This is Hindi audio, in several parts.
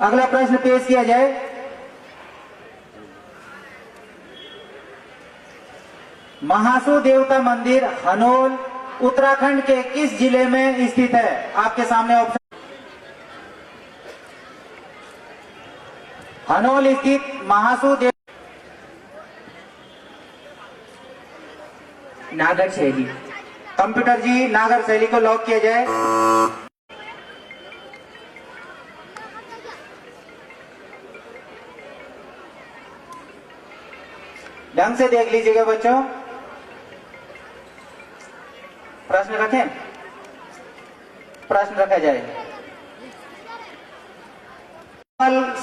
अगला प्रश्न पेश किया जाए। महासू देवता मंदिर हनोल उत्तराखंड के किस जिले में स्थित है? आपके सामने ऑप्शन। हनोल स्थित महासू देव नागर शैली। कंप्यूटर जी नागर शैली को लॉक किया जाए। ढंग से देख लीजिएगा बच्चों। प्रश्न रखें, प्रश्न रखा जाए।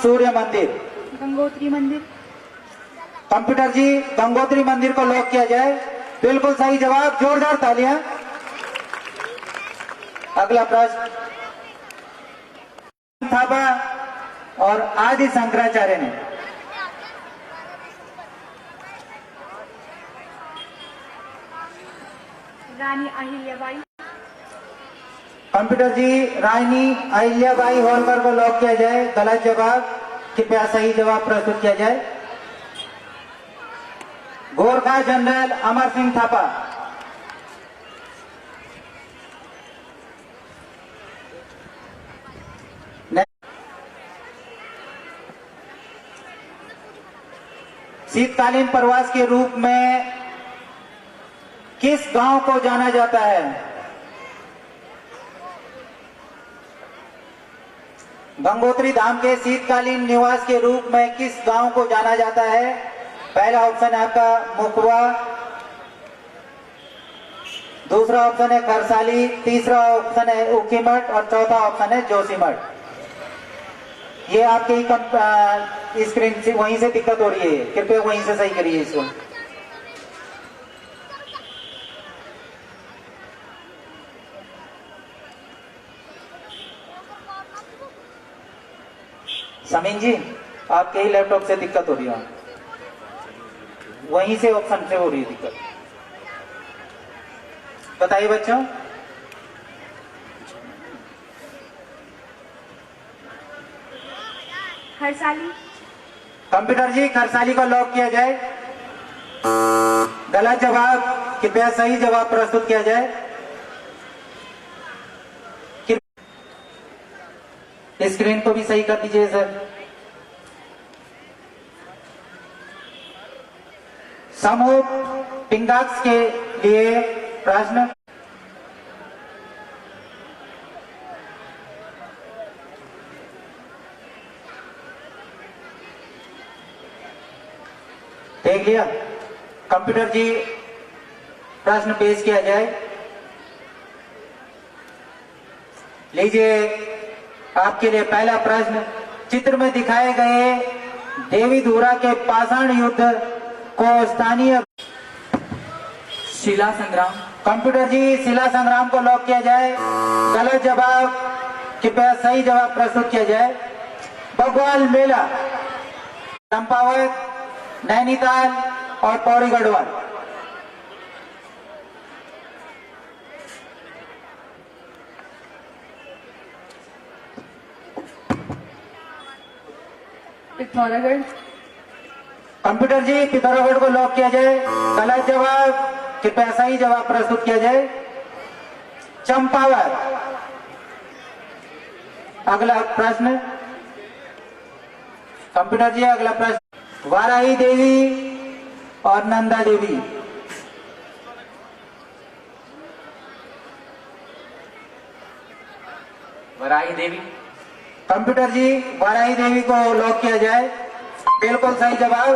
सूर्य मंदिर, गंगोत्री मंदिर। कंप्यूटर जी गंगोत्री मंदिर को लॉक किया जाए। बिल्कुल सही जवाब, जोरदार तालियां। अगला प्रश्न, थापा और आदि शंकराचार्य ने रानी अहिल्याबाई। कंप्यूटर जी रानी अहिल्याबाई होलकर को लॉक किया जाए। गलत जवाब, कृपया सही जवाब प्रस्तुत किया जाए। गोरखा जनरल अमर सिंह थापा। शीतकालीन प्रवास के रूप में किस गांव को जाना जाता है? गंगोत्री धाम के शीतकालीन निवास के रूप में किस गांव को जाना जाता है? पहला ऑप्शन है आपका मुखवा, दूसरा ऑप्शन है खरसाली, तीसरा ऑप्शन है उखीमठ और चौथा ऑप्शन है जोशीमठ। ये आपके स्क्रीन से वहीं से दिक्कत हो रही है, कृपया वहीं से सही करिए इसको। समीन जी आपके ही लैपटॉप से दिक्कत हो रही है, वहीं से ऑप्शन से हो रही है दिक्कत। बताइए बच्चों। खरसाली। कंप्यूटर जी खरसाली को लॉक किया जाए। गलत जवाब, कृपया सही जवाब प्रस्तुत किया जाए। स्क्रीन को भी सही कर दीजिए सर। समूह पिंगाक्स के लिए प्रश्न, देख लिया। कंप्यूटर जी प्रश्न पेश किया जाए। लीजिए आपके लिए पहला प्रश्न। चित्र में दिखाए गए देवी धुरा के पाषाण युद्ध को स्थानीय शिला संग्राम। कंप्यूटर जी शिला संग्राम को लॉक किया जाए। गलत जवाब, कृपया सही जवाब प्रस्तुत किया जाए। बग्वाल मेला, चंपावत, नैनीताल और पौड़ी गढ़वाल। पिथौरागढ़। कंप्यूटर जी पिथौरागढ़ को लॉक किया जाए। गलत जवाब, कृपया सही जवाब प्रस्तुत किया जाए। चंपावत। अगला प्रश्न, कंप्यूटर जी अगला प्रश्न। वाराही देवी और नंदा देवी। वराही देवी। कंप्यूटर जी वाराही देवी को लॉक किया जाए। बिल्कुल सही जवाब,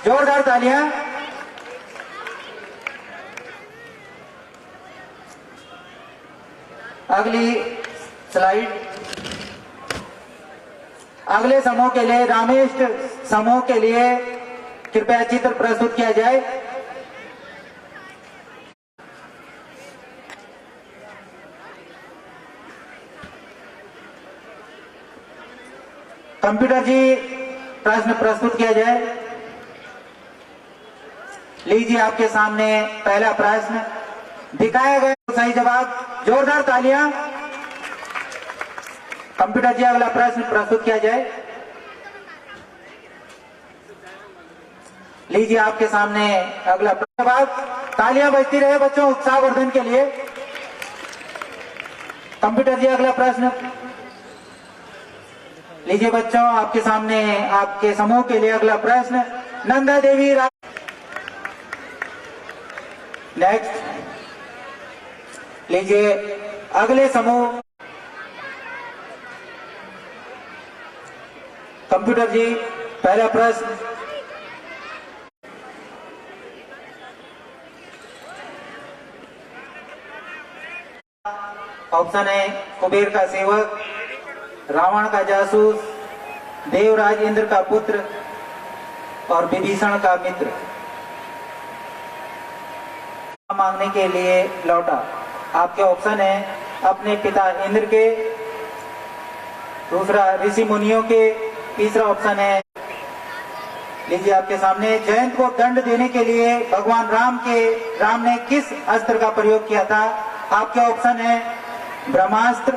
जोरदार तालियां। अगली स्लाइड। अगले समूह के लिए रामेश समूह के लिए कृपया चित्र प्रस्तुत किया जाए। कंप्यूटर जी प्रश्न प्रस्तुत किया जाए। लीजिए आपके सामने पहला प्रश्न। दिखाया गया सही जवाब, जोरदार तालियां। कंप्यूटर जी अगला प्रश्न प्रस्तुत किया जाए। लीजिए आपके सामने अगला प्रश्न। बाद तालियां बजती रहे बच्चों उत्साहवर्धन के लिए। कंप्यूटर जी अगला प्रश्न लीजिए बच्चों, आपके सामने आपके समूह के लिए अगला प्रश्न। नंदा देवी नेक्स्ट लीजिए अगले समूह। कंप्यूटर जी पहला प्रश्न। ऑप्शन है कुबेर का सेवक, रावण का जासूस, देवराज इंद्र का पुत्र और विभीषण का मित्र। मांगने के लिए लौटा। आपके ऑप्शन है अपने पिता इंद्र के, दूसरा ऋषि मुनियों के, तीसरा ऑप्शन है लीजिए आपके सामने जयंत को दंड देने के लिए भगवान राम ने किस अस्त्र का प्रयोग किया था। आपके ऑप्शन है ब्रह्मास्त्र,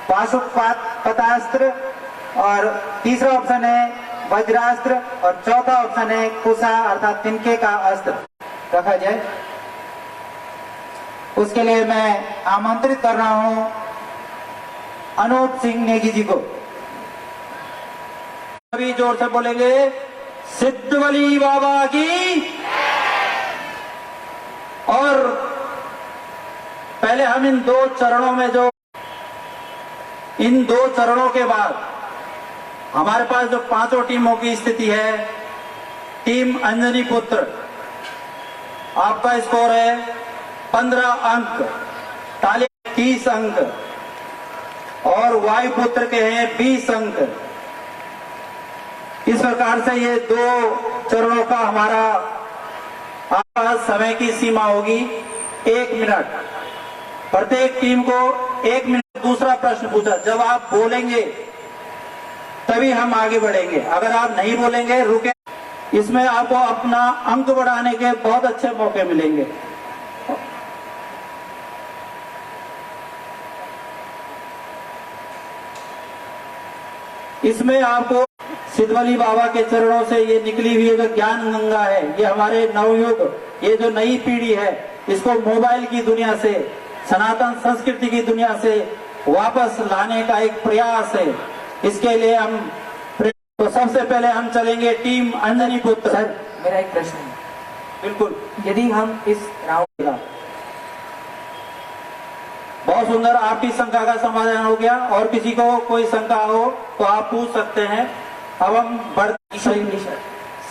पाशुपतास्त्र और तीसरा ऑप्शन है वज्रास्त्र और चौथा ऑप्शन है कुशा अर्थात तिनके का अस्त्र रखा जाए। उसके लिए मैं आमंत्रित कर रहा हूं अनूप सिंह नेगी जी को। अभी जोर से बोलेंगे सिद्धवली बाबा की। और पहले हम इन दो चरणों के बाद हमारे पास जो पांचों टीमों की स्थिति है। टीम अंजनी पुत्र आपका स्कोर है 15 अंक, ताली 30 अंक और वायु पुत्र के हैं 20 अंक। इस प्रकार से ये दो चरणों का हमारा आपका समय की सीमा होगी 1 मिनट। प्रत्येक टीम को 1 मिनट। दूसरा प्रश्न पूछा, जब आप बोलेंगे तभी हम आगे बढ़ेंगे, अगर आप नहीं बोलेंगे रुके। इसमें आपको अपना अंक बढ़ाने के बहुत अच्छे मौके मिलेंगे। इसमें आपको सिद्धवली बाबा के चरणों से ये निकली हुई जो ज्ञान गंगा है, ये हमारे नवयुग, ये जो नई पीढ़ी है, इसको मोबाइल की दुनिया से, सनातन संस्कृति की दुनिया से वापस लाने का एक प्रयास है। इसके लिए हम तो सबसे पहले हम चलेंगे टीम अंजनी पुत्र। सर मेरा एक प्रश्न है। बिल्कुल। यदि हम इस राउंड का बहुत सुंदर, आपकी शंका का समाधान हो गया। और किसी को कोई शंका हो तो आप पूछ सकते हैं। अब हम बढ़ते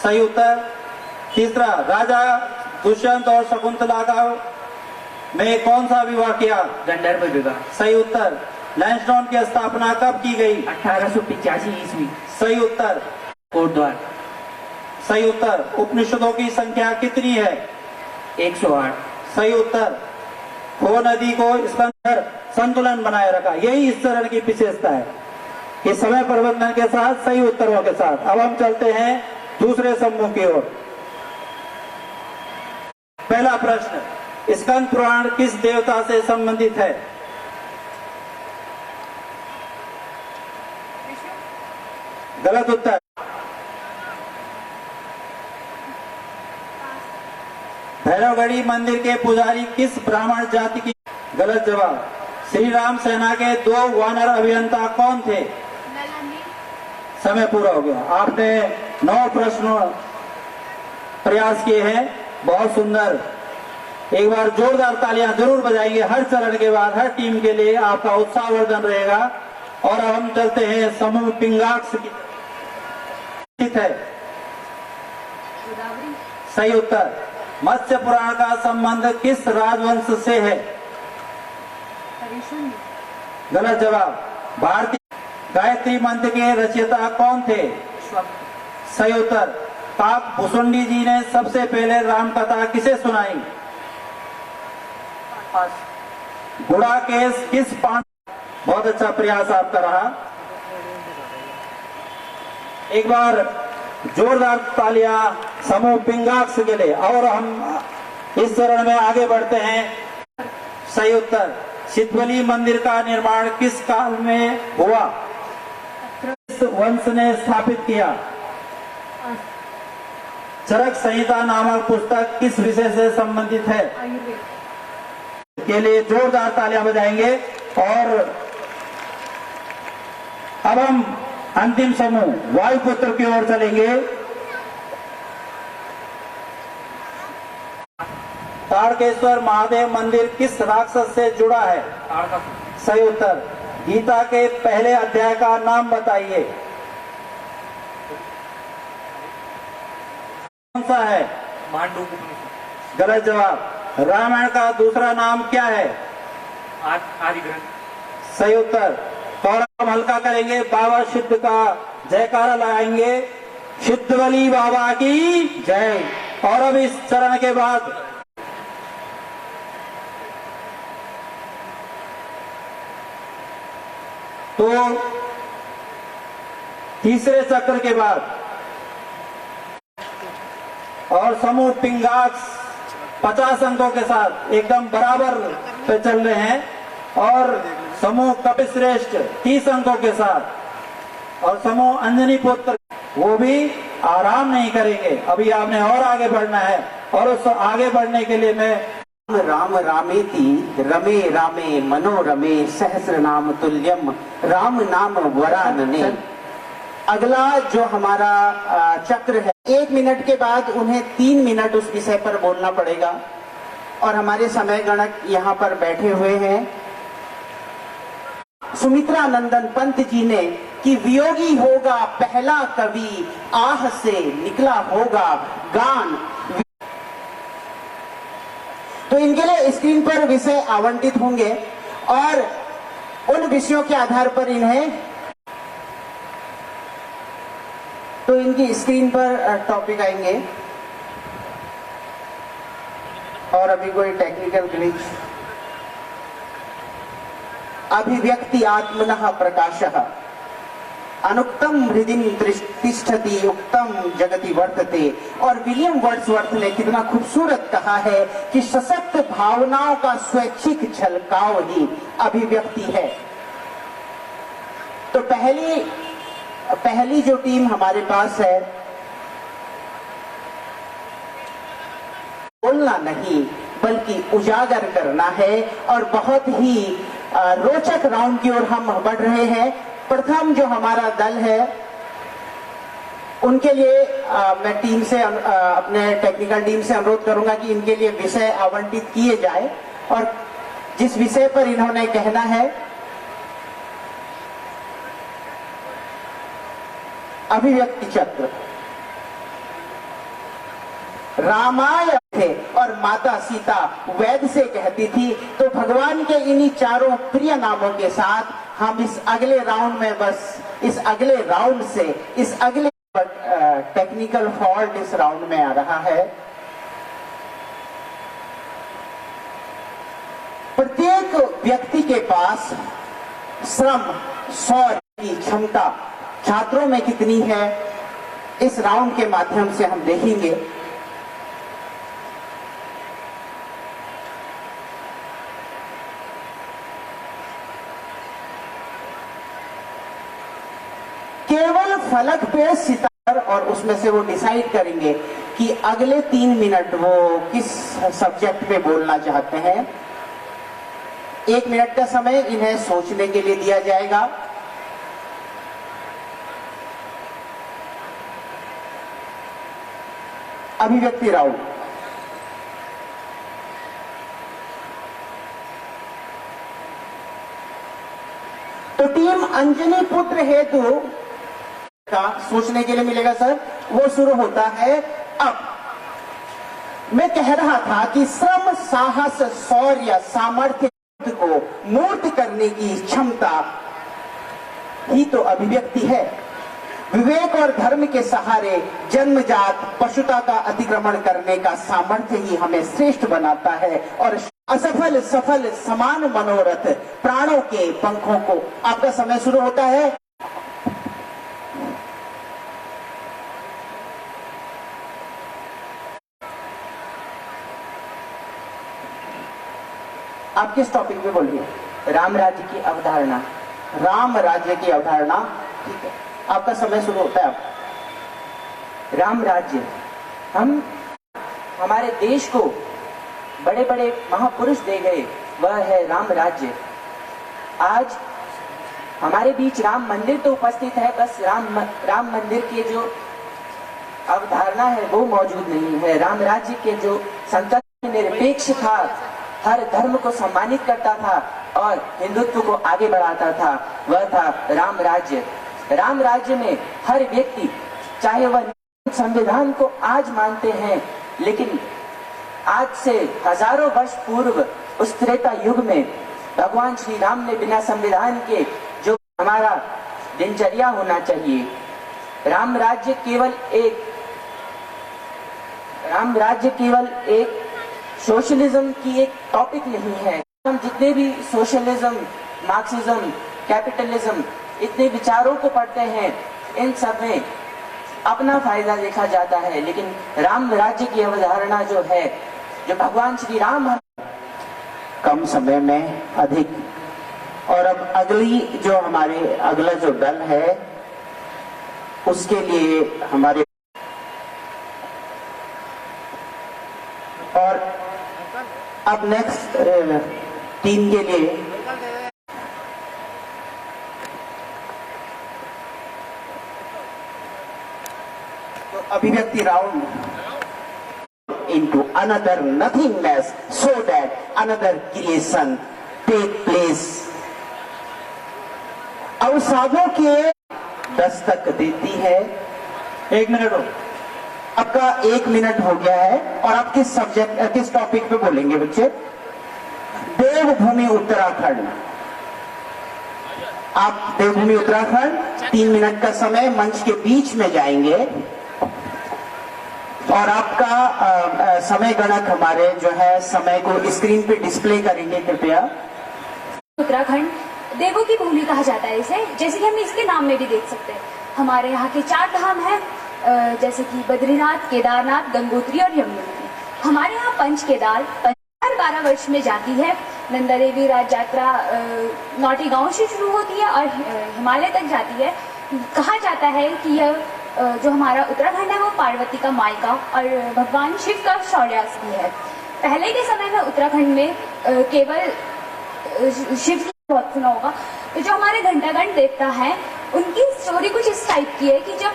सही उत्तर। तीसरा, राजा दुष्यंत और शकुंतला का में कौन सा विवाह किया। गंधर्व विवाह। सही उत्तर। लैंसडाउन की स्थापना कब की गई। 1885 ईस्वी। सही उत्तर। कोटद्वार। सही उत्तर। उपनिषदों की संख्या कितनी है। 108। सही उत्तर। वो नदी को इसका संतुलन बनाए रखा, यही इस चरण की विशेषता है, ये समय प्रबंधन के साथ सही उत्तरों के साथ। अब हम चलते हैं दूसरे समूह की ओर। पहला प्रश्न, स्कंद पुराण किस देवता से संबंधित है। गलत उत्तर। भैरवगढ़ी मंदिर के पुजारी किस ब्राह्मण जाति की। गलत जवाब। श्री राम सेना के 2 वानर अभियंता कौन थे। समय पूरा हो गया। आपने 9 प्रश्नों प्रयास किए हैं, बहुत सुंदर। एक बार जोरदार तालियां जरूर बजाएंगे हर चरण के बाद, हर टीम के लिए आपका उत्साहवर्धन रहेगा। और अब हम चलते हैं समूह पिंगाक्ष की है। सही उत्तर। मत्स्य पुराण का संबंध किस राजवंश से है। गलत जवाब। भारतीय गायत्री मंत्र के रचयिता कौन थे। सही उत्तर। काक भुसुंडी जी ने सबसे पहले राम कथा किसे सुनाई। गुड़ाकेश किस पांडव। बहुत अच्छा प्रयास आपका रहा। एक बार जोरदार तालियां समूह पिंगाक्ष के लिए। और हम इस चरण में आगे बढ़ते हैं। सही उत्तर। चितवली मंदिर का निर्माण किस काल में हुआ? किस वंश ने स्थापित किया? चरक संहिता नामक पुस्तक किस विषय से संबंधित है? आयुर्वेद। के लिए जोरदार तालियां बजाएंगे। और अब हम अंतिम समूह वायुपुत्र की ओर चलेंगे। तारकेश्वर महादेव मंदिर किस राक्षस से जुड़ा है? ताड़कासुर। सही उत्तर। गीता के पहले अध्याय का नाम बताइए। कौन सा है? मांडूक्य उपनिषद। गलत जवाब। रामायण का दूसरा नाम क्या है? आदि ग्रंथ। सही उत्तर। थोड़ा हम हल्का करेंगे, बाबा सिद्ध का जयकारा लगाएंगे। सिद्धवली बाबा की जय। और अब इस चरण के बाद तो तीसरे चक्र के बाद और समूह पिंगाक्स 50 अंकों के साथ एकदम बराबर पे चल रहे हैं, और समूह कपिश्रेष्ठ 30 अंकों के साथ, और समूह अंजनी पुत्र वो भी आराम नहीं करेंगे। अभी आपने और आगे बढ़ना है, और उस आगे बढ़ने के लिए मैं राम रामेति रमे रामे मनोरमे सहस्र नाम तुल्यम राम नाम वरानने। अगला जो हमारा चक्र है, 1 मिनट के बाद उन्हें 3 मिनट उस विषय पर बोलना पड़ेगा, और हमारे समय गणक यहाँ पर बैठे हुए हैं। सुमित्रा नंदन पंत जी ने कि वियोगी होगा पहला कवि, आह से निकला होगा गान। तो इनके लिए स्क्रीन पर विषय आवंटित होंगे, और उन विषयों के आधार पर इन्हें, तो इनकी स्क्रीन पर टॉपिक आएंगे। और अभी कोई टेक्निकल ग्लिच। अभिव्यक्ति आत्मनः प्रकाशः अनुक्तम हृदि तिष्ठति उक्तम जगति वर्तते। और विलियम वर्ड्सवर्थ ने कितना खूबसूरत कहा है कि सशक्त भावनाओं का स्वैच्छिक झलकाव ही अभिव्यक्ति है। तो पहली जो टीम हमारे पास है, बोलना नहीं बल्कि उजागर करना है, और बहुत ही रोचक राउंड की ओर हम बढ़ रहे हैं। प्रथम जो हमारा दल है, उनके लिए मैं टीम से अपने टेक्निकल टीम से अनुरोध करूंगा कि इनके लिए विषय आवंटित किए जाए, और जिस विषय पर इन्होंने कहना है, अभिव्यक्ति चक्र। रामायण थे और माता सीता वैद से कहती थी। तो भगवान के इन्हीं चारों प्रिय नामों के साथ हम इस अगले राउंड में, बस इस अगले राउंड से, इस अगले टेक्निकल फॉल्ट इस राउंड में आ रहा है। प्रत्येक व्यक्ति के पास श्रम, शौर्य की क्षमता छात्रों में कितनी है, इस राउंड के माध्यम से हम देखेंगे। केवल फलक पे सितार, और उसमें से वो डिसाइड करेंगे कि अगले 3 मिनट वो किस सब्जेक्ट पे बोलना चाहते हैं। 1 मिनट का समय इन्हें सोचने के लिए दिया जाएगा। अभिव्यक्ति राउंड। तो टीम अंजनी पुत्र हेतु का सोचने के लिए मिलेगा सर, वो शुरू होता है अब। मैं कह रहा था कि श्रम, साहस, शौर्य, सामर्थ्य को मूर्त करने की क्षमता ही तो अभिव्यक्ति है। विवेक और धर्म के सहारे जन्मजात पशुता का अतिक्रमण करने का सामर्थ्य ही हमें श्रेष्ठ बनाता है, और असफल सफल समान मनोरथ प्राणों के पंखों को। आपका समय शुरू होता है। आप किस टॉपिक पे बोलिए? राम राज्य की अवधारणा। राम राज्य की अवधारणा, ठीक है, आपका समय शुरू होता है। आप राम राज्य, हम हमारे देश को बड़े बड़े महापुरुष दे गए, वह है राम राज्य। आज हमारे बीच राम मंदिर तो उपस्थित है, बस राम मंदिर के जो अवधारणा है वो मौजूद नहीं है। राम राज्य के जो संकल्प निरपेक्ष था, हर धर्म को सम्मानित करता था और हिंदुत्व को आगे बढ़ाता था, वह था राम राज्य। राम राज्य में हर व्यक्ति, चाहे वह संविधान को आज मानते हैं, लेकिन आज से हजारों वर्ष पूर्व उस त्रेता युग में भगवान श्री राम ने बिना संविधान के जो हमारा दिनचर्या होना चाहिए, राम राज्य केवल एक सोशलिज्म की एक टॉपिक नहीं है। हम जितने भी सोशलिज्म, मार्क्सिज्म, कैपिटलिज्म, इतने विचारों को पढ़ते हैं, इन सब में अपना फायदा देखा जाता है, लेकिन राम राज्य की अवधारणा जो है, जो भगवान श्री राम कम समय में अधिक। और अब अगला जो दल है उसके लिए हमारे और अब नेक्स्ट टीम के लिए तो अभिव्यक्ति round into another nothingness so that another creation take place। अवसादों के दस्तक देती है। 1 मिनट हो। आपका 1 मिनट हो गया है और आप किस टॉपिक पे बोलेंगे बच्चे? देवभूमि उत्तराखंड। आप देवभूमि उत्तराखंड 3 मिनट का समय, मंच के बीच में जाएंगे और आपका समय गणक हमारे जो है समय को स्क्रीन पे डिस्प्ले करेंगे कृपया। उत्तराखंड देवों की भूमि कहा जाता है इसे, जैसे कि हम इसके नाम में भी देख सकते हैं। हमारे यहाँ के 4 धाम हैं, जैसे कि बद्रीनाथ, केदारनाथ, गंगोत्री और यमुनोत्री। हमारे यहाँ पंच केदार हर 12 वर्ष में जाती है। नंदा देवी राज यात्रा नौटी गांव से शुरू होती है और हिमालय तक जाती है। कहा जाता है कि यह जो हमारा उत्तराखंड है वो पार्वती का मायका और भगवान शिव का शौर्यास्त्र भी है। पहले के समय में उत्तराखंड में केवल शिव की बहुत सुना होगा। तो जो हमारे घंटाघंट देवता हैं, उनकी स्टोरी कुछ इस टाइप की है कि जब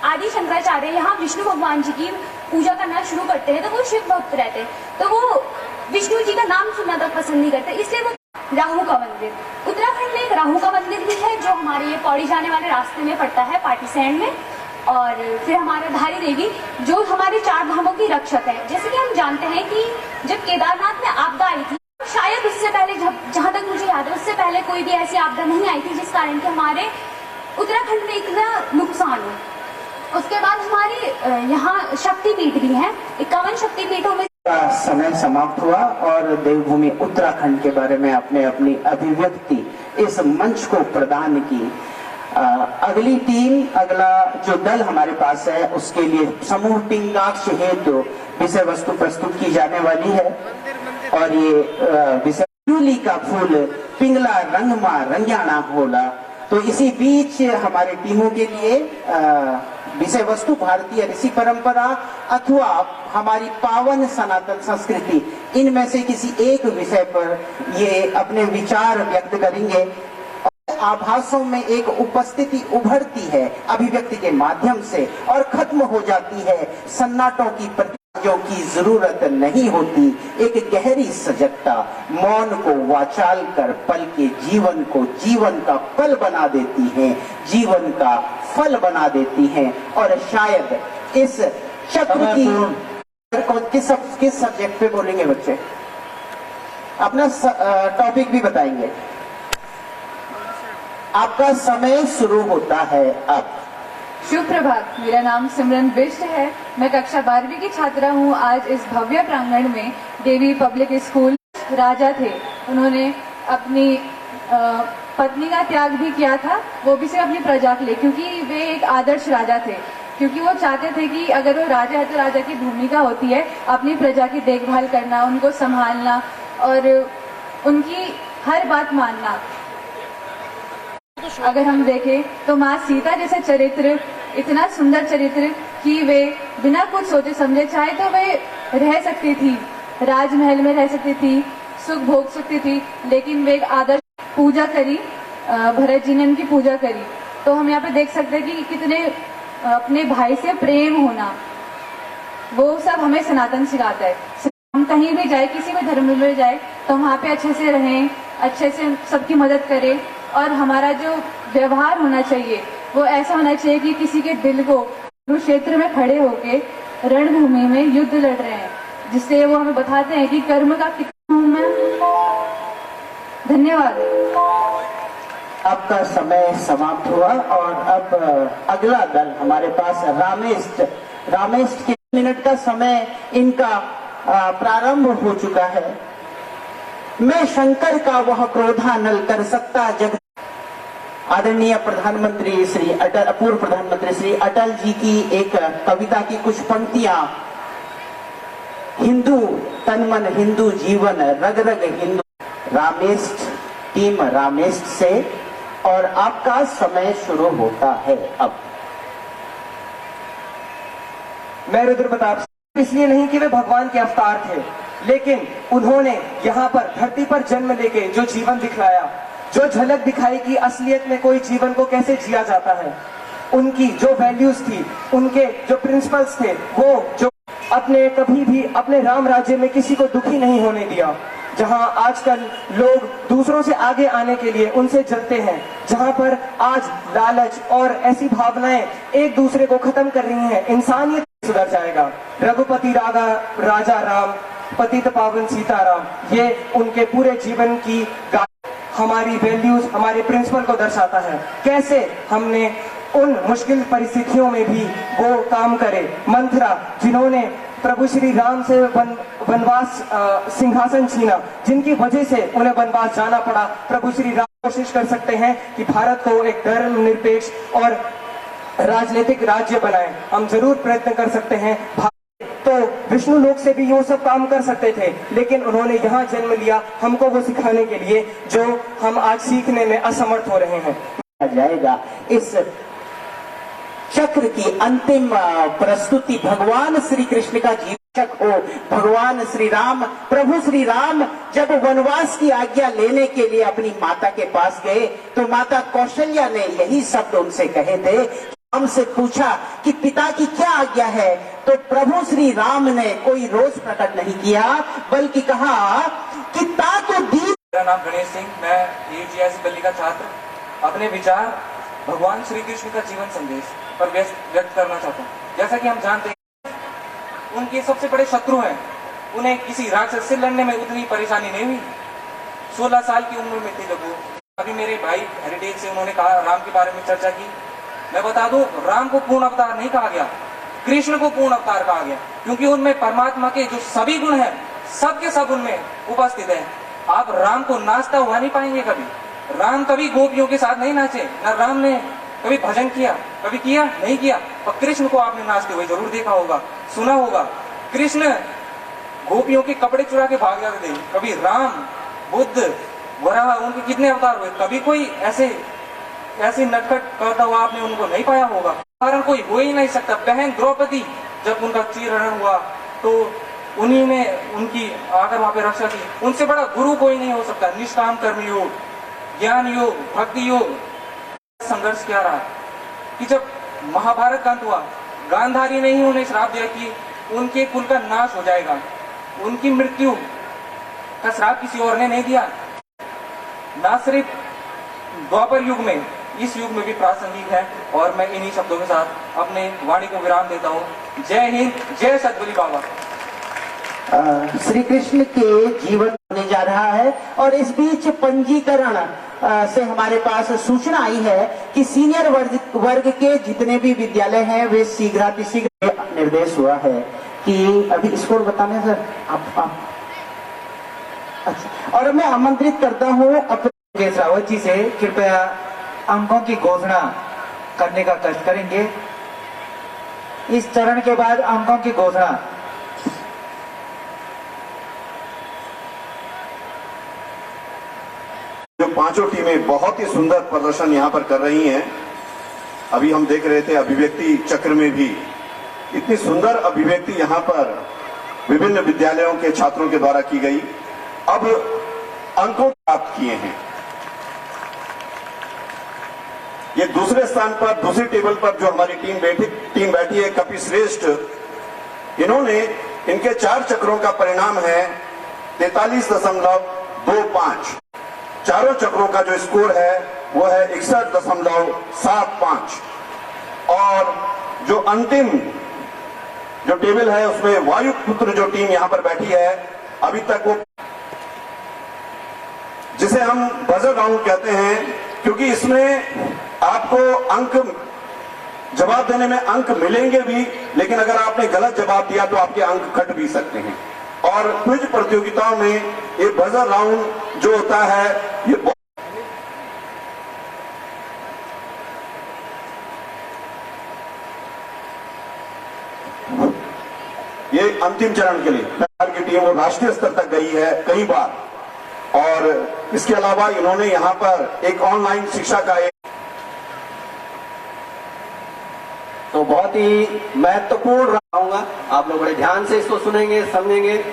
आदि शंकराचार्य यहाँ विष्णु भगवान जी की पूजा करना शुरू करते हैं, तो वो शिव भक्त रहते हैं, तो वो विष्णु जी का नाम सुनना तक पसंद नहीं करते, इसलिए वो राहु का मंदिर, उत्तराखंड में एक राहु का मंदिर भी है जो हमारे ये पौड़ी जाने वाले रास्ते में पड़ता है, पार्टीसैंड में। और फिर हमारा धारी देवी जो हमारे 4 धामों की रक्षक है। जैसे कि हम जानते हैं कि जब केदारनाथ में आपदा आई थी, शायद उससे पहले, जहां तक मुझे याद है, उससे पहले कोई भी ऐसी आपदा नहीं आई थी जिस कारण कि हमारे उत्तराखंड में इतना नुकसान हो। उसके बाद हमारी यहाँ शक्तिपीठ भी है, 51 शक्तिपीठों में समय समाप्त हुआ और देवभूमि उत्तराखंड के बारे में आपने अपनी अभिव्यक्ति इस मंच को प्रदान की। अगली टीम, अगला जो दल हमारे पास है, उसके लिए समूह पिंगाक्ष हेतु विषय वस्तु प्रस्तुत की जाने वाली है। और ये विषय ट्यूली का फूल पिंगला रंगमा रंग्याना होला। तो इसी बीच हमारे टीमों के लिए विषय वस्तु भारतीय ऋषि परंपरा अथवा हमारी पावन सनातन संस्कृति, इनमें से किसी एक विषय पर ये अपने विचार व्यक्त करेंगे। आभासों में एक उपस्थिति उभरती है अभिव्यक्ति के माध्यम से और खत्म हो जाती है। सन्नाटों की प्रतियों की जरूरत नहीं होती। एक गहरी सजगता मौन को वाचाल कर पल के जीवन को जीवन का पल बना देती है, जीवन का फल बना देती है। और शायद इस चक्र की किस सब्जेक्ट पे बोलेंगे बच्चे? अपना टॉपिक भी बताएंगे। आपका समय शुरू होता है अब। शुभ प्रभात, मेरा नाम सिमरन बिष्ट है। मैं कक्षा 12वीं की छात्रा हूँ। आज इस भव्य प्रांगण में देवी पब्लिक स्कूल राजा थे, उन्होंने अपनी पत्नी का त्याग भी किया था, वो भी सिर्फ अपनी प्रजा के लिए, क्योंकि वे एक आदर्श राजा थे। क्योंकि वो चाहते थे कि अगर वो राजा है तो राजा की भूमिका होती है अपनी प्रजा की देखभाल करना, उनको संभालना और उनकी हर बात मानना। अगर हम देखें तो माँ सीता जैसे चरित्र, इतना सुंदर चरित्र कि वे बिना कुछ सोचे समझे चाहे तो वे रह सकती थी, राजमहल में रह सकती थी, सुख भोग सकती थी, लेकिन वे एक आदर्श पूजा करी, भरत जी ने उनकी पूजा करी। तो हम यहाँ पे देख सकते हैं कि कितने अपने भाई से प्रेम होना, वो सब हमें सनातन सिखाता है। हम कहीं भी जाए, किसी भी धर्म में जाए, तो हम वहाँ पे अच्छे से रहें, अच्छे से सबकी मदद करें, और हमारा जो व्यवहार होना चाहिए वो ऐसा होना चाहिए कि किसी के दिल को कुरुक्षेत्र में खड़े होके रणभूमि में युद्ध लड़ रहे हैं, जिससे वो हमें बताते हैं कि कर्म का कितना हूं मैं। धन्यवाद। आपका समय समाप्त हुआ और अब अगला दल हमारे पास रामेस्ट के मिनट का समय इनका प्रारंभ हो चुका है। मैं शंकर का वह क्रोधा नल कर सकता जग। आदरणीय प्रधानमंत्री श्री अटल, पूर्व प्रधानमंत्री श्री अटल जी की एक कविता की कुछ पंक्तियां। हिंदू तन मन, हिंदू जीवन, रग रग हिंदू। रामेस्ट, टीम रामेस्ट से, और आपका समय शुरू होता है अब। मैं रुद्र प्रताप, इसलिए नहीं कि वे भगवान के अवतार थे, लेकिन उन्होंने यहाँ पर धरती पर जन्म लेके जो जीवन दिखलाया, जो झलक दिखाई कि असलियत में कोई जीवन को कैसे जिया जाता है, उनकी जो वैल्यूज थी, उनके जो प्रिंसिपल्स थे, वो जो अपने कभी भी अपने राम राज्य में किसी को दुखी नहीं होने दिया। जहां आजकल लोग दूसरों से आगे आने के लिए उनसे जलते हैं, जहां पर आज लालच और ऐसी भावनाएं एक दूसरे को खत्म कर रही हैं, इंसानियत सुधर जाएगा। रघुपति राजा राम, पतित पावन सीताराम, ये उनके पूरे जीवन की हमारी वैल्यूज, हमारे प्रिंसिपल को दर्शाता है। कैसे हमने उन मुश्किल परिस्थितियों में भी वो काम करे। मंथरा, जिन्होंने प्रभु श्री राम से वनवास सिंहासन छीना, जिनकी वजह से उन्हें वनवास जाना पड़ा, प्रभु श्री राम कोशिश कर सकते हैं कि भारत को एक धर्मनिरपेक्ष और राजनीतिक राज्य बनाए। हम जरूर प्रयत्न कर सकते हैं। तो विष्णु लोक से भी वो सब काम कर सकते थे, लेकिन उन्होंने यहाँ जन्म लिया हमको वो सिखाने के लिए, जो हम आज सीखने में असमर्थ हो रहे हैं। जाएगा इस चक्र की अंतिम प्रस्तुति भगवान श्री कृष्ण का जीवक हो। भगवान श्री राम, प्रभु श्री राम जब वनवास की आज्ञा लेने के लिए अपनी माता के पास गए, तो माता कौशल्या ने यही शब्द उनसे कहे थे। हमसे पूछा कि पिता की क्या आज्ञा है, तो प्रभु श्री राम ने कोई रोष प्रकट नहीं किया, बल्कि कहा कि ताको दी। मेरा नाम गणेश सिंह, मैं AGIC दिल्ली का छात्र अपने विचार भगवान श्री कृष्ण का जीवन संदेश पर व्यक्त करना चाहता हूँ। जैसा कि हम जानते हैं, उनके सबसे बड़े शत्रु हैं, उन्हें किसी राक्षस से लड़ने में उतनी परेशानी नहीं हुई। 16 साल की उम्र में थे जब वो, अभी मेरे भाई हेरिटेज से उन्होंने कहा राम के बारे में चर्चा की। मैं बता दूं, राम को पूर्ण अवतार नहीं कहा गया, कृष्ण को पूर्ण अवतार कहा गया, क्योंकि उनमें परमात्मा के जो सभी गुण हैं, सब के सब उनमें उपस्थित हैं। आप राम को नाचता हुआ नहीं पाएंगे कभी। राम कभी गोपियों के साथ नहीं नाचे, न राम ने कभी भजन किया, कभी किया नहीं किया। और कृष्ण को आपने नाचते हुए जरूर देखा होगा, सुना होगा। कृष्ण गोपियों के कपड़े चुरा के भाग जाते थे। कभी राम, बुद्ध, वराह, उनके कितने अवतार हुए, कभी कोई ऐसे नटखट करता हुआ आपने उनको नहीं पाया होगा। कारण कोई हो ही नहीं सकता। बहन द्रौपदी जब उनका चीरहरण हुआ, तो उन्हीं ने उनकी आकर वहां पे रक्षा की। उनसे बड़ा गुरु कोई नहीं हो सकता। निष्काम कर्म योग, ज्ञान योग, भक्ति योग। संघर्ष क्या रहा कि जब महाभारत का अंत हुआ, गांधारी ने ही उन्हें श्राप दिया कि उनके कुल का नाश हो जाएगा। उनकी मृत्यु का श्राप किसी और ने नहीं दिया। ना सिर्फ द्वापर युग में, इस युग में भी प्रासंगिक है। और मैं इन्हीं शब्दों के साथ अपने वाणी को विराम देता हूँ। जय हिंद, जय सतबली बाबा। श्री कृष्ण के जीवन होने जा रहा है, और इस बीच पंजीकरण से हमारे पास सूचना आई है कि सीनियर वर्ग के जितने भी विद्यालय हैं, वे शीघ्रातिशीघ्र निर्देश हुआ है कि अभी स्कोर बताने सर आप। अच्छा, और मैं आमंत्रित करता हूँ अपने रावत जी से कृपया अंकों की घोषणा करने का कष्ट करेंगे। इस चरण के बाद अंकों की घोषणा। पांचों टीमें बहुत ही सुंदर प्रदर्शन यहाँ पर कर रही हैं। अभी हम देख रहे थे अभिव्यक्ति चक्र में भी इतनी सुंदर अभिव्यक्ति यहाँ पर विभिन्न विद्यालयों के छात्रों के द्वारा की गई। अब अंकों प्राप्त किए हैं। ये दूसरे स्थान पर, दूसरी टेबल पर जो हमारी टीम बैठी है कपि श्रेष्ठ, इन्होंने इनके 4 चक्रों का परिणाम है 43.25। चारों चक्रों का जो स्कोर है वो है 61.75। और जो अंतिम जो टेबल है उसमें वायुपुत्र जो टीम यहां पर बैठी है, अभी तक वो, जिसे हम बजर राउंड कहते हैं, क्योंकि इसमें आपको अंक, जवाब देने में अंक मिलेंगे भी, लेकिन अगर आपने गलत जवाब दिया तो आपके अंक कट भी सकते हैं। और क्विज प्रतियोगिताओं में ये बजर राउंड जो होता है ये अंतिम चरण के लिए बिहार की टीम वो राष्ट्रीय स्तर तक गई है कई बार। और इसके अलावा इन्होंने यहां पर एक ऑनलाइन शिक्षा का तो बहुत ही महत्वपूर्ण रहूंगा। आप लोग बड़े ध्यान से इसको सुनेंगे, समझेंगे।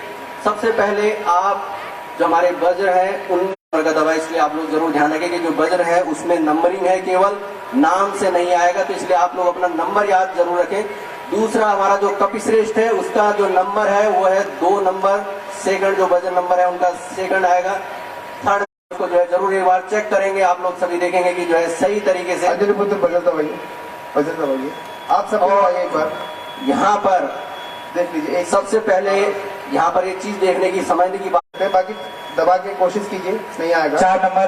सबसे पहले आप जो हमारे वज्र है उन नंबर का दबा, इसलिए आप लोग जरूर ध्यान रखें कि जो वज्र है उसमें नंबरिंग है, केवल नाम से नहीं आएगा, तो इसलिए आप लोग अपना नंबर याद जरूर रखें। दूसरा हमारा जो कपि श्रेष्ठ है उसका जो नंबर है वो है 2 नंबर, सेकंड जो वजन नंबर है उनका सेकंड आएगा। थर्ड को जो है जरूर एक बार चेक करेंगे, आप लोग सभी देखेंगे कि जो है सही तरीके से अंजलि पुत्र बजट दबाइए, बजट दबाइए आप सब दबाइए एक बार। यहाँ पर देख लीजिए, एक सबसे पहले यहाँ पर एक चीज देखने की, समझने की बात है। बाकी दबा के कोशिश कीजिए, नहीं आएगा। 4 नंबर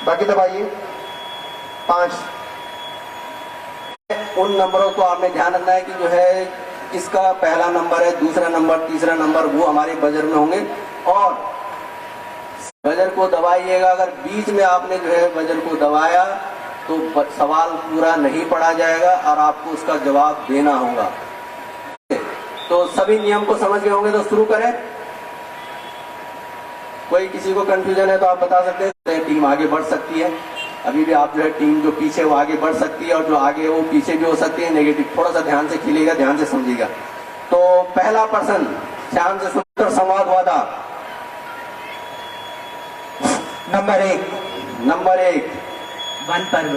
बाकी दबाइए 5। उन नंबरों को आपने ध्यान रखना है कि जो है इसका पहला नंबर है, दूसरा नंबर, तीसरा नंबर वो हमारे बजर में होंगे। और बजर को दबाइएगा, अगर बीच में आपने जो है बजर को दबाया तो सवाल पूरा नहीं पढ़ा जाएगा और आपको उसका जवाब देना होगा। तो सभी नियम को समझ गए होंगे, तो शुरू करें। कोई किसी को कंफ्यूजन है तो आप बता सकते हैं, टीम आगे बढ़ सकती है। अभी भी आप जो है टीम जो पीछे वो आगे बढ़ सकती है और जो आगे वो पीछे भी हो सकती है। नेगेटिव थोड़ा सा ध्यान से खिलेगा, ध्यान से समझिएगा। तो पहला प्रश्न ध्यान से सुनकर संवाद हुआ था। नंबर 1 वन पर्व।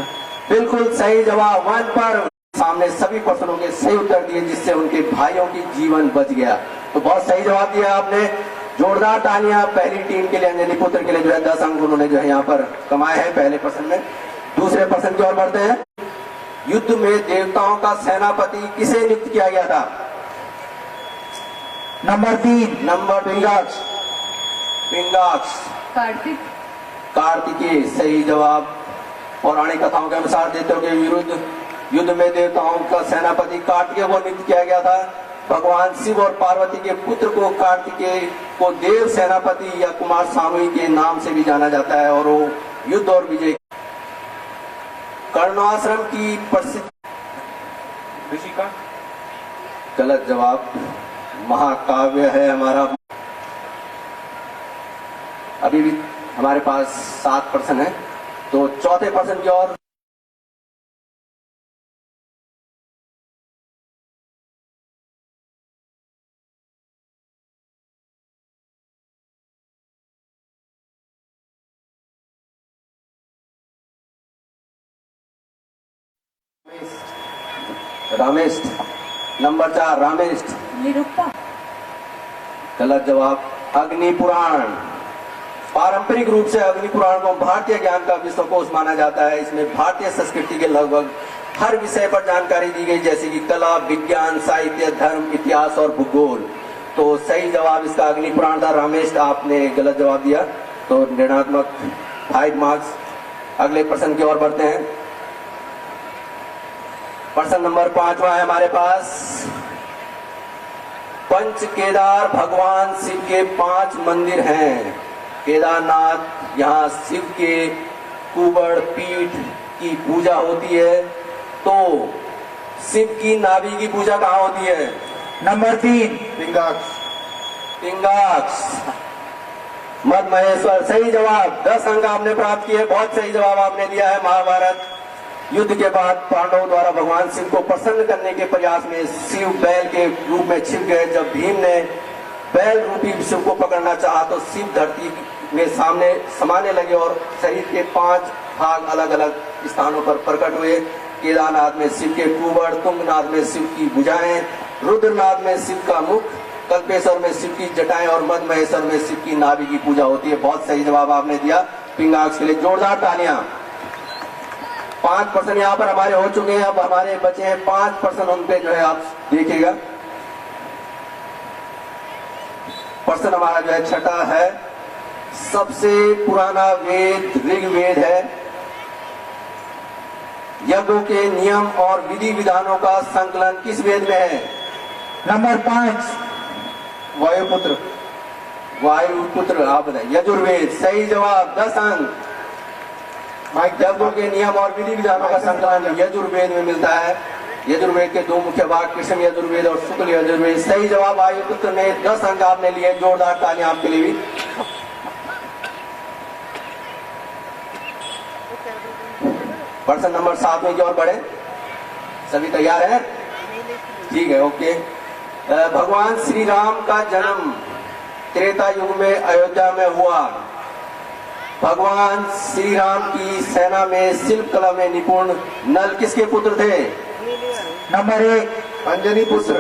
बिल्कुल सही जवाब, वन पर्व। सामने सभी प्रश्नों के सही उत्तर दिए, जिससे उनके भाइयों की जीवन बच गया। तो बहुत सही जवाब दिया आपने, जोरदार तालियां पहली टीम के लिए, अंजलि पुत्र के लिए जो है 10 अंक उन्होंने जो है यहाँ पर कमाए हैं पहले प्रश्न में। दूसरे प्रश्न की ओर बढ़ते हैं। युद्ध में देवताओं का सेनापति किसे नियुक्त किया गया था? नंबर 3 पिंगाक्ष। कार्तिकेय सही जवाब। पौराणिक कथाओं के अनुसार देवताओं के विरुद्ध युद्ध में देवताओं का सेनापति कार्तिकेय को नियुक्त किया गया था। भगवान शिव और पार्वती के पुत्र को कार्तिकेय को देव सेनापति या कुमार सामूहिक के नाम से भी जाना जाता है और वो युद्ध और विजय। कर्णाश्रम की प्रसिद्ध ऋषिका। गलत जवाब, महाकाव्य है हमारा। अभी भी हमारे पास 7 प्रश्न है, तो चौथे प्रश्न की ओर। रामेष्ट। नंबर 4 रामेष्ट। निरुक्ता। गलत जवाब, अग्नि पुराण। पारंपरिक रूप से अग्नि पुराण को भारतीय ज्ञान का विश्वकोश माना जाता है। इसमें भारतीय संस्कृति के लगभग हर विषय पर जानकारी दी गई, जैसे कि कला, विज्ञान, साहित्य, धर्म, इतिहास और भूगोल। तो सही जवाब इसका अग्नि पुराण था। रामेश आपने गलत जवाब दिया, तो ऋणात्मक 5 मार्क्स। अगले प्रश्न की ओर बढ़ते हैं। प्रश्न नंबर 5वां है हमारे पास। पंच केदार भगवान शिव के 5 मंदिर हैं। केदारनाथ, यहाँ शिव के कुबड़ पीठ की पूजा होती है। तो शिव की नाभि की पूजा कहाँ होती है? नंबर 3 पिंगाक्ष। पिंगाक्ष। मद महेश्वर, सही जवाब। 10 अंक आपने प्राप्त किए, बहुत सही जवाब आपने दिया है। महाभारत युद्ध के बाद पांडवों द्वारा भगवान शिव को प्रसन्न करने के प्रयास में शिव बैल के रूप में छिप गए। जब भीम ने बैल रूपी शिव को पकड़ना चाहा तो शिव धरती में सामने समाने लगे और शरीर के 5 भाग अलग अलग स्थानों पर प्रकट हुए। केदारनाथ में शिव के कुबड़, तुंगनाथ में शिव की भुजाएं, रुद्रनाथ में शिव का मुख, कल्पेश्वर में शिव की जटाएं और मद महेश्वर में शिव की नाभि की पूजा होती है। बहुत सही जवाब आपने दिया। पिंगाक्स के लिए जोरदार तालियां। 5% यहाँ पर हमारे हो चुके हैं, अब हमारे बचे हैं 5%। उन पे जो है आप देखिएगा। प्रश्न हमारा जो है छठा है। सबसे पुराना वेद ऋग्वेद है। यज्ञों के नियम और विधि विधानों का संकलन किस वेद में है? नंबर 5 वायुपुत्र। वायुपुत्र। आप बताइए। यजुर्वेद, सही जवाब। 10 अंक। यज्ञों के नियम और विधि विधानों का संकलन यजुर्वेद में मिलता है। यजुर्वेद के 2 मुख्य भाग कृष्ण यजुर्वेद और शुक्ल यजुर्वेद। सही जवाब। वायुपुत्र ने 10 अंक आपने लिए। जोरदार तालियां आपके लिए भी। प्रश्न नंबर 7 में की ओर बढ़े। सभी तैयार हैं? ठीक है, ओके। भगवान श्री राम का जन्म त्रेता युग में अयोध्या में हुआ। भगवान श्री राम की सेना में शिल्प कला में निपुण नल किसके पुत्र थे? नंबर 1 अंजनी पुत्र।